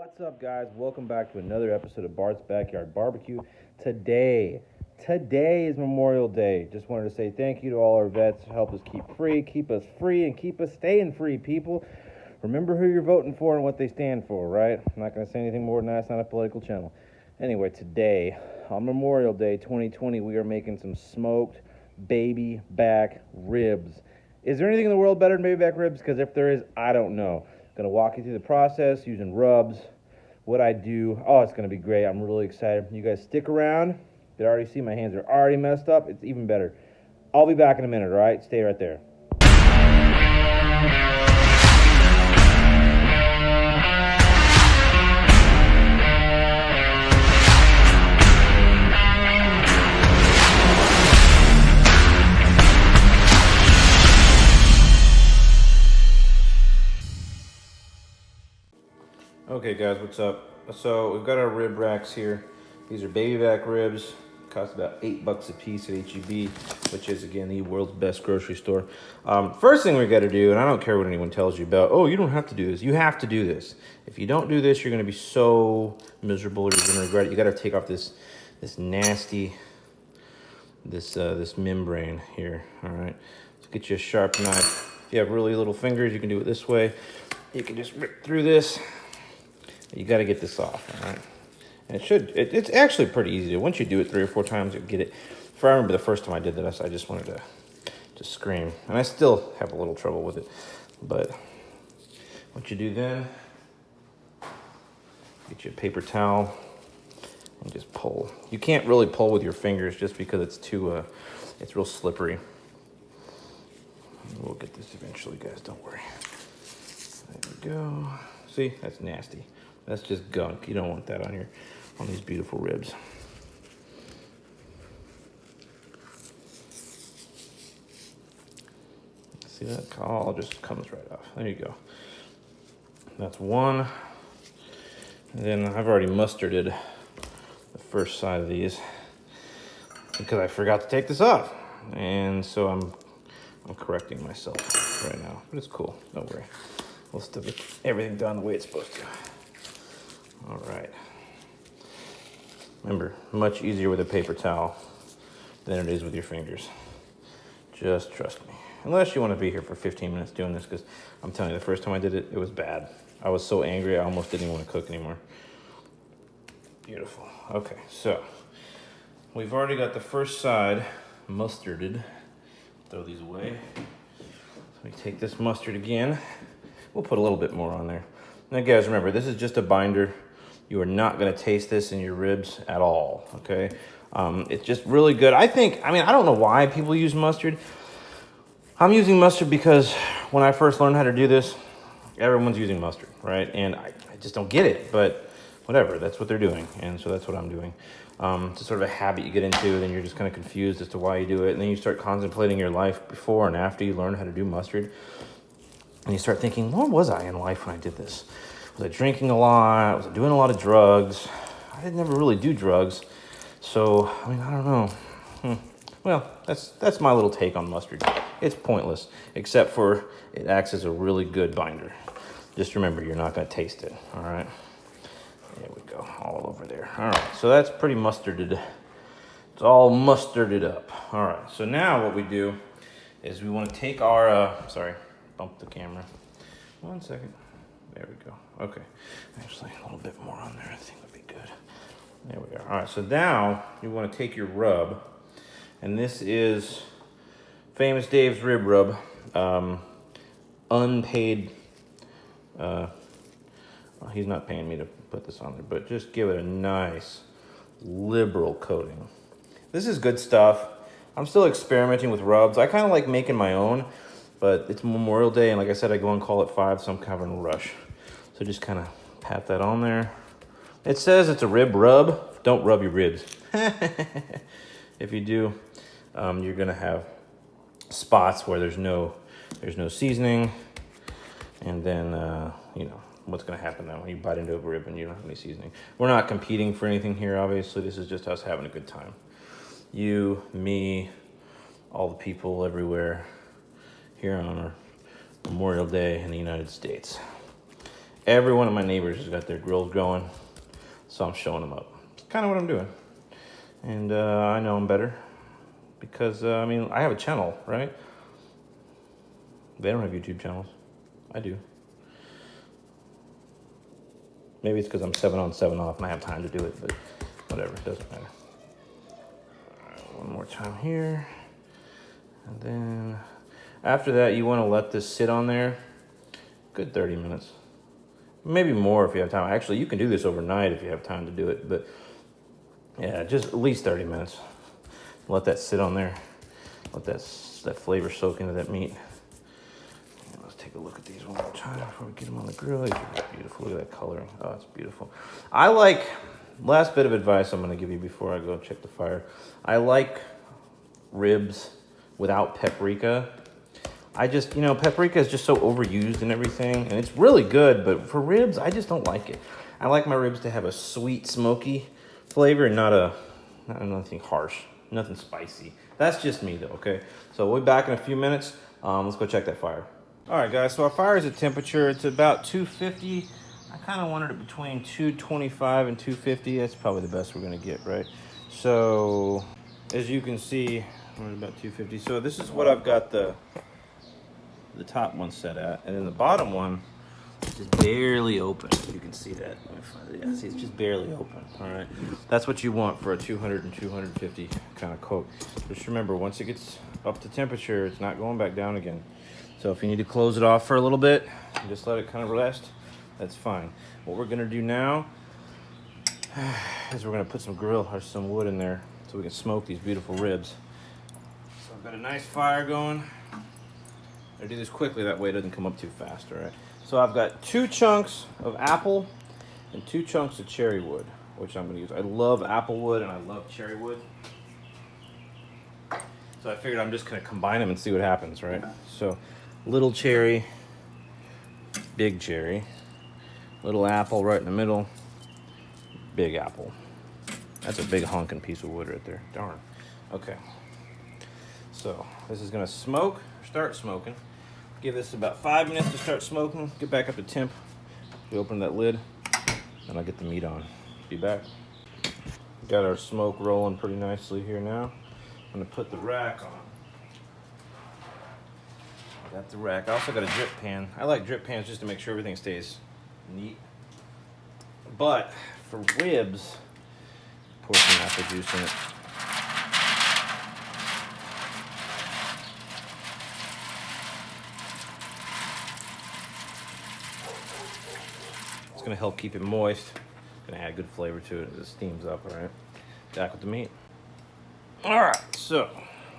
What's up, guys? Welcome back to another episode of Bart's Backyard Barbecue. Today is Memorial Day. Just wanted to say thank you to all our vets who help us keep us free, and keep us staying free, people. Remember who you're voting for and what they stand for, right? I'm not going to say anything more than that. It's not a political channel. Anyway, today, on Memorial Day 2020, we are making some smoked baby back ribs. Is there anything in the world better than baby back ribs? Because if there is, I don't know. Going to walk you through the process using rubs, what I do. Oh, it's going to be great. I'm really excited. You guys stick around. You already see my hands are already messed up. It's even better. I'll be back in a minute, all right? Stay right there. Okay, guys, what's up? So we've got our rib racks here. These are baby back ribs. Cost about $8 a piece at HEB, which is, again, the world's best grocery store. First thing we got to do, and I don't care what anyone tells you about, oh, you don't have to do this. You have to do this. If you don't do this, you're going to be so miserable, or you're going to regret it. You got to take off this nasty, this membrane here. All right. So get you a sharp knife. If you have really little fingers, you can do it this way. You can just rip through this. You got to get this off, all right? And it's actually pretty easy. Once you do it 3 or 4 times, you'll get it. If I remember the first time I did this, I just wanted to scream. And I still have a little trouble with it. But what you do then, get you a paper towel and just pull. You can't really pull with your fingers just because it's real slippery. We'll get this eventually, guys, don't worry. There we go. See, that's nasty. That's just gunk. You don't want that on these beautiful ribs. See that? All just comes right off. There you go. That's one. And then I've already mustarded the first side of these because I forgot to take this off. And so I'm correcting myself right now. But it's cool. Don't worry. We'll still get everything done the way it's supposed to. All right. Remember, much easier with a paper towel than it is with your fingers. Just trust me. Unless you want to be here for 15 minutes doing this, because I'm telling you, the first time I did it, it was bad. I was so angry, I almost didn't even want to cook anymore. Beautiful. Okay, so we've already got the first side mustarded. Throw these away. So we take this mustard again. We'll put a little bit more on there. Now, guys, remember, this is just a binder. You are not going to taste this in your ribs at all, okay? It's just really good. I don't know why people use mustard. I'm using mustard because when I first learned how to do this, everyone's using mustard, right? And I just don't get it, but whatever, that's what they're doing. And so that's what I'm doing. It's sort of a habit you get into, and then you're just kind of confused as to why you do it. And then you start contemplating your life before and after you learn how to do mustard. And you start thinking, what was I in life when I did this? Was I drinking a lot? Was I doing a lot of drugs? I didn't never really do drugs. So, I don't know. Well, that's my little take on mustard. It's pointless, except for it acts as a really good binder. Just remember, you're not going to taste it, all right? There we go, all over there. All right, so that's pretty mustarded. It's all mustarded up. All right, so now what we do is we want to take our, bump the camera. 1 second. There we go. Okay. Actually, a little bit more on there I think would be good. There we are. All right, so now you want to take your rub, and this is Famous Dave's Rib Rub. Unpaid. Well, he's not paying me to put this on there, but just give it a nice liberal coating. This is good stuff. I'm still experimenting with rubs. I kind of like making my own. But it's Memorial Day, and like I said, I go and call at 5, so I'm kind of in a rush. So just kind of pat that on there. It says it's a rib rub. Don't rub your ribs. If you do, you're going to have spots where there's no seasoning. And then, what's going to happen now when you bite into a rib and you don't have any seasoning. We're not competing for anything here, obviously. This is just us having a good time. You, me, all the people everywhere here on our Memorial Day in the United States. every one of my neighbors has got their grills going, so I'm showing them up. It's kind of what I'm doing. And I know I'm better because, I mean, I have a channel, right? They don't have YouTube channels. I do. Maybe it's because I'm 7 on, 7 off and I have time to do it, but whatever, it doesn't matter. All right, one more time here. And then after that, you want to let this sit on there good 30 minutes. Maybe more if you have time. Actually, you can do this overnight if you have time to do it, but yeah, just at least 30 minutes. Let that sit on there. Let that flavor soak into that meat. And let's take a look at these one more time before we get them on the grill. These are beautiful. Look at that coloring. Oh, it's beautiful. I like, last bit of advice I'm going to give you before I go check the fire. I like ribs without paprika. I just, you know, paprika is just so overused and everything, and it's really good, but for ribs, I just don't like it. I like my ribs to have a sweet, smoky flavor and not nothing harsh, nothing spicy. That's just me though, okay? So we'll be back in a few minutes. Let's go check that fire. All right, guys, so our fire is at temperature. It's about 250. I kind of wanted it between 225 and 250. That's probably the best we're gonna get, right? So as you can see, we're at about 250. So this is what I've got the top one set at, and then the bottom one is just barely open. You can see that. Yeah, see, it's just barely open. All right, that's what you want for a 200 and 250 kind of cook. Just remember, once it gets up to temperature, it's not going back down again. So if you need to close it off for a little bit and just let it kind of rest, that's fine. What we're gonna do now is we're gonna put some wood in there so we can smoke these beautiful ribs. So I've got a nice fire going. I do this quickly, that way it doesn't come up too fast, all right? So I've got 2 chunks of apple and 2 chunks of cherry wood, which I'm gonna use. I love apple wood and I love cherry wood. So I figured I'm just gonna combine them and see what happens, right? So little cherry, big cherry, little apple right in the middle, big apple. That's a big honking piece of wood right there, darn. Okay, so this is gonna start smoking. Give this about 5 minutes to start smoking. Get back up to temp. We open that lid, and I'll get the meat on. Be back. Got our smoke rolling pretty nicely here now. I'm gonna put the rack on. Got the rack. I also got a drip pan. I like drip pans just to make sure everything stays neat. But for ribs, pour some apple juice in it. It's gonna help keep it moist. Gonna add good flavor to it as it steams up, all right? Back with the meat. All right, so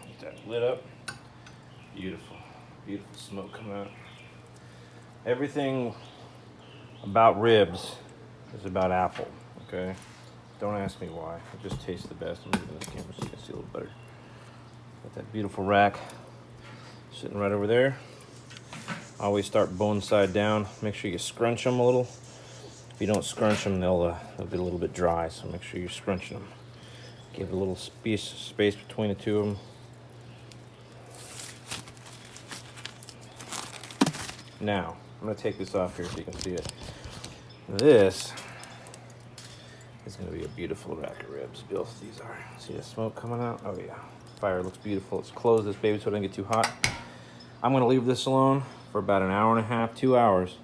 get that lid up. Beautiful, beautiful smoke coming out. Everything about ribs is about apple, okay? Don't ask me why, it just tastes the best. I'm moving this camera so you can see a little better. Got that beautiful rack sitting right over there. Always start bone side down. Make sure you scrunch them a little. If you don't scrunch them, they'll get a little bit dry, so make sure you're scrunching them. Give a little space between the two of them. Now, I'm gonna take this off here so you can see it. This is gonna be a beautiful rack of ribs. Both these are. See the smoke coming out? Oh yeah, fire looks beautiful. Let's close this baby so it doesn't get too hot. I'm gonna leave this alone for about an hour and a half, 2 hours,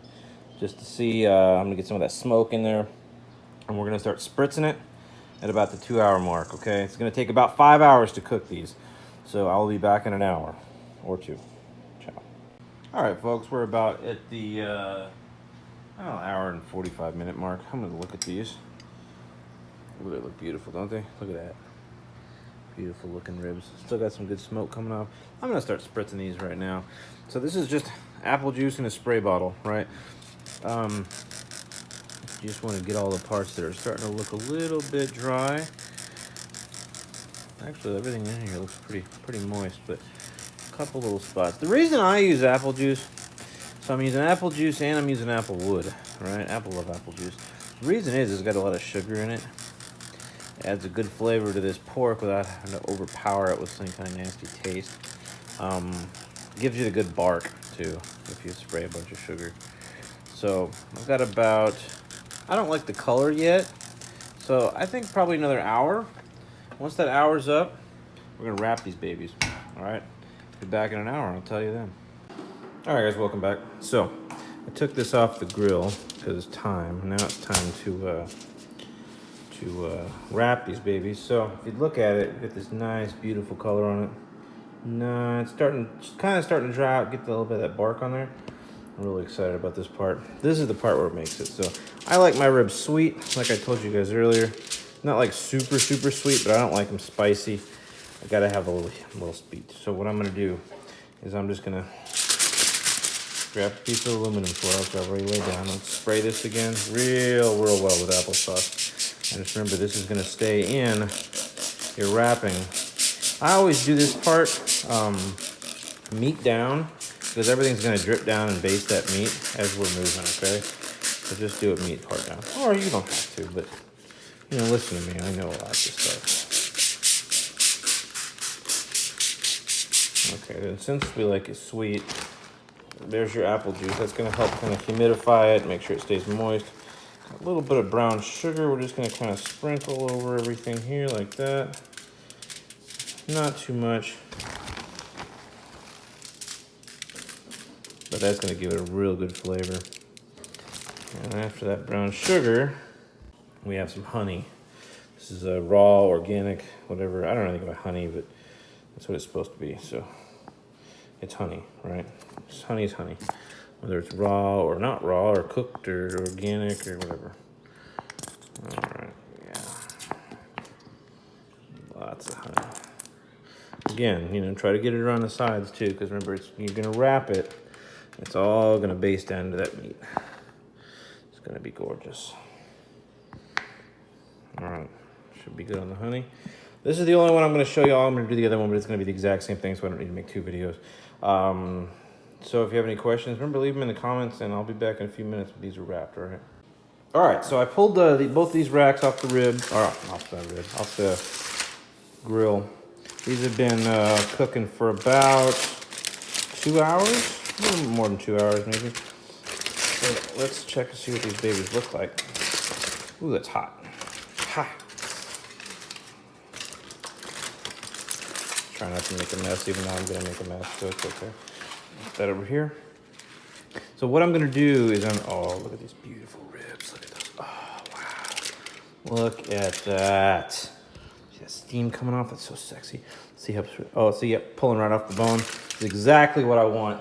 just to see. I'm gonna get some of that smoke in there, and we're gonna start spritzing it at about the 2 hour mark, okay? It's gonna take about 5 hours to cook these, so I'll be back in an hour or 2. Ciao. All right, folks, we're about at the hour and 45-minute mark. I'm gonna look at these. Ooh, they look beautiful, don't they? Look at that. Beautiful looking ribs. Still got some good smoke coming off. I'm gonna start spritzing these right now. So this is just apple juice in a spray bottle, right? You just want to get all the parts that are starting to look a little bit dry. Actually, everything in here looks pretty moist, but a couple little spots. The reason I use apple juice, so I'm using apple juice and I'm using apple wood, right? Apple juice. The reason is it's got a lot of sugar in it. It adds a good flavor to this pork without having to overpower it with some kind of nasty taste. Gives you the good bark too if you spray a bunch of sugar. So I've got about, I don't like the color yet, so I think probably another hour. Once that hour's up, we're gonna wrap these babies. All right, be back in an hour. I'll tell you then. All right, guys, welcome back. So I took this off the grill because it's time. Now it's time to wrap these babies. So if you look at it, you get this nice, beautiful color on it. No, it's kind of starting to dry out. Get a little bit of that bark on there. I'm really excited about this part. This is the part where it makes it. So I like my ribs sweet, like I told you guys earlier. Not like super, super sweet, but I don't like them spicy. I gotta have a little sweet. So what I'm gonna do is I'm just gonna grab a piece of aluminum foil, which I've already laid down. Let's spray this again real well with applesauce. And just remember, this is gonna stay in your wrapping. I always do this part meat down, because everything's gonna drip down and baste that meat as we're moving, okay? So just do it meat part down. Or you don't have to, but you know, listen to me, I know a lot of this stuff. Okay, then since we like it sweet, there's your apple juice. That's gonna help kind of humidify it, make sure it stays moist. A little bit of brown sugar, we're just gonna kind of sprinkle over everything here like that. Not too much. But that's gonna give it a real good flavor. And after that brown sugar, we have some honey. This is a raw, organic, whatever. I don't know anything about honey, but that's what it's supposed to be. So it's honey, right? Honey is honey. Whether it's raw or not raw, or cooked or organic or whatever. All right, yeah. Lots of honey. Again, you know, try to get it around the sides too, because remember, you're gonna wrap it. It's all gonna baste down to that meat. It's gonna be gorgeous. All right, should be good on the honey. This is the only one I'm gonna show y'all. I'm gonna do the other one, but it's gonna be the exact same thing, so I don't need to make two videos. So if you have any questions, remember, leave them in the comments, and I'll be back in a few minutes when these are wrapped, all right? All right, so I pulled both these racks off the rib, or off the grill. These have been cooking for about 2 hours, a little more than 2 hours maybe. So let's check to see what these babies look like. Ooh, that's hot. Ha! Try not to make a mess, even though I'm gonna make a mess, so it's okay. Put that over here. So what I'm gonna do is oh, look at these beautiful ribs. Look at those. Oh, wow. Look at that. See that steam coming off? That's so sexy. See how, see, yep, pulling right off the bone. It's exactly what I want.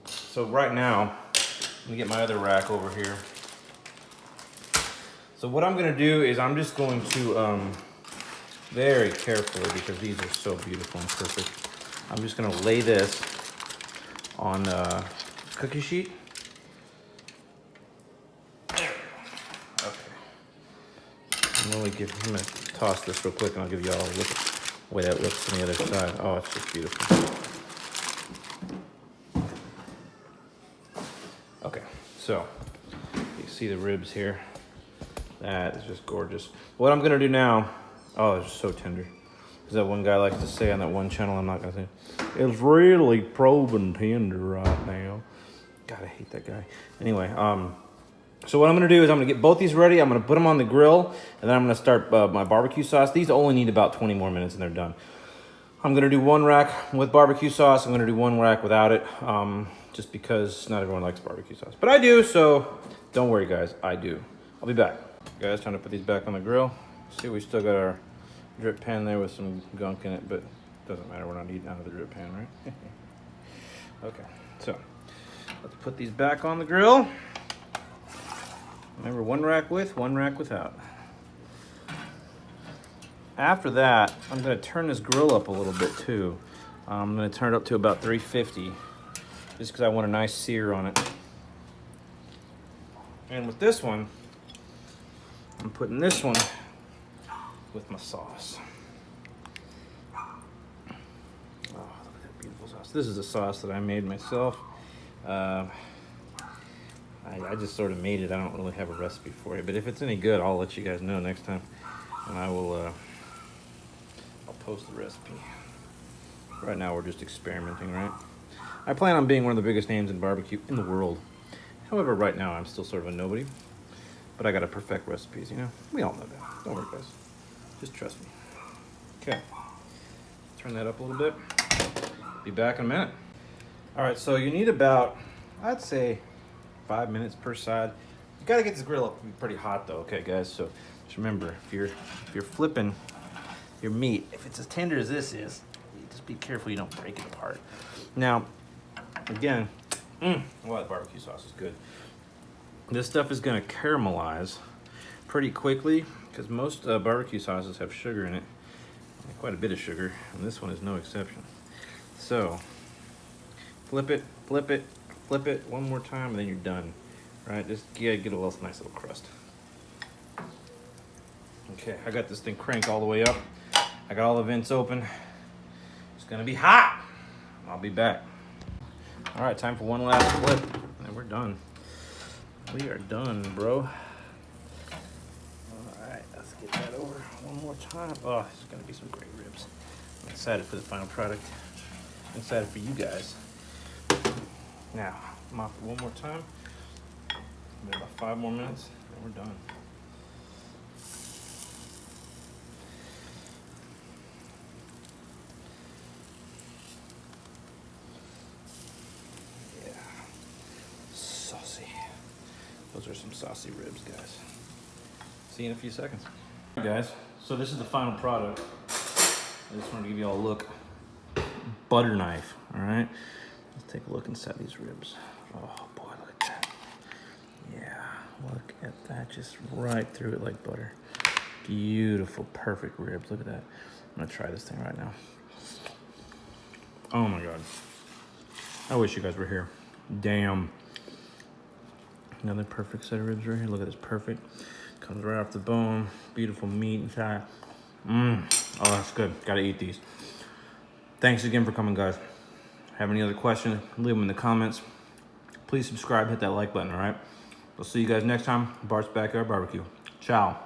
So right now, let me get my other rack over here. So what I'm gonna do is I'm just going to, very carefully, because these are so beautiful and perfect, I'm just gonna lay this on a cookie sheet. Okay. I'm gonna toss this real quick, and I'll give you all a look at the way that looks on the other side. Oh, it's just beautiful. Okay, so you see the ribs here. That is just gorgeous. What I'm gonna do now, oh, it's so tender. As that one guy likes to say on that one channel, I'm not gonna say, it's really probing tender right now. God, I hate that guy. Anyway, so what I'm gonna do is I'm gonna get both these ready. I'm gonna put them on the grill, and then I'm gonna start my barbecue sauce. These only need about 20 more minutes and they're done. I'm gonna do one rack with barbecue sauce. I'm gonna do one rack without it, just because not everyone likes barbecue sauce. But I do, so don't worry guys, I do. I'll be back. Guys, time to put these back on the grill. See, we still got our drip pan there with some gunk in it, but it doesn't matter, we're not eating out of the drip pan, right? Okay, so let's put these back on the grill. Remember, one rack with, one rack without. After that, I'm gonna turn this grill up a little bit too. I'm gonna turn it up to about 350, just because I want a nice sear on it. And with this one, I'm putting this one with my sauce. Oh, look at that beautiful sauce. This is a sauce that I made myself. I just sort of made it. I don't really have a recipe for it, but if it's any good, I'll let you guys know next time, and I will. I'll post the recipe. Right now, we're just experimenting, right? I plan on being one of the biggest names in barbecue in the world, However, right now I'm still sort of a nobody, but I gotta perfect recipes, you know? We all know that. Don't worry, guys. Just trust me. Okay. Turn that up a little bit. Be back in a minute. All right, so you need about, I'd say, 5 minutes per side. You gotta get this grill up pretty hot though, okay, guys? So just remember, if you're flipping your meat, if it's as tender as this is, just be careful you don't break it apart. Now, again, well, that barbecue sauce is good. This stuff is gonna caramelize pretty quickly because most barbecue sauces have sugar in it, quite a bit of sugar, and this one is no exception. So, flip it, flip it, flip it one more time, and then you're done. Right? Just get a little nice little crust. Okay, I got this thing cranked all the way up. I got all the vents open. It's gonna be hot. I'll be back. All right, time for one last flip, and we're done. We are done, bro. All right, let's get that over one more time. Oh, this is gonna be some great ribs. I'm excited for the final product. I'm excited for you guys. Now, mop it one more time. Maybe about 5 more minutes, and we're done. Yeah, saucy. Those are some saucy ribs, guys. See you in a few seconds. All right, guys, so this is the final product. I just wanted to give you all a look. Butter knife, all right? Let's take a look inside these ribs. Oh boy, look at that. Yeah, look at that, just right through it like butter. Beautiful, perfect ribs, look at that. I'm gonna try this thing right now. Oh my God. I wish you guys were here. Damn. Another perfect set of ribs right here, look at this, perfect. Comes right off the bone, beautiful meat inside. Oh, that's good, gotta eat these. Thanks again for coming, guys. Have any other questions, leave them in the comments. Please subscribe, hit that like button, all right? We'll see you guys next time. Bart's Backyard Barbecue. Ciao.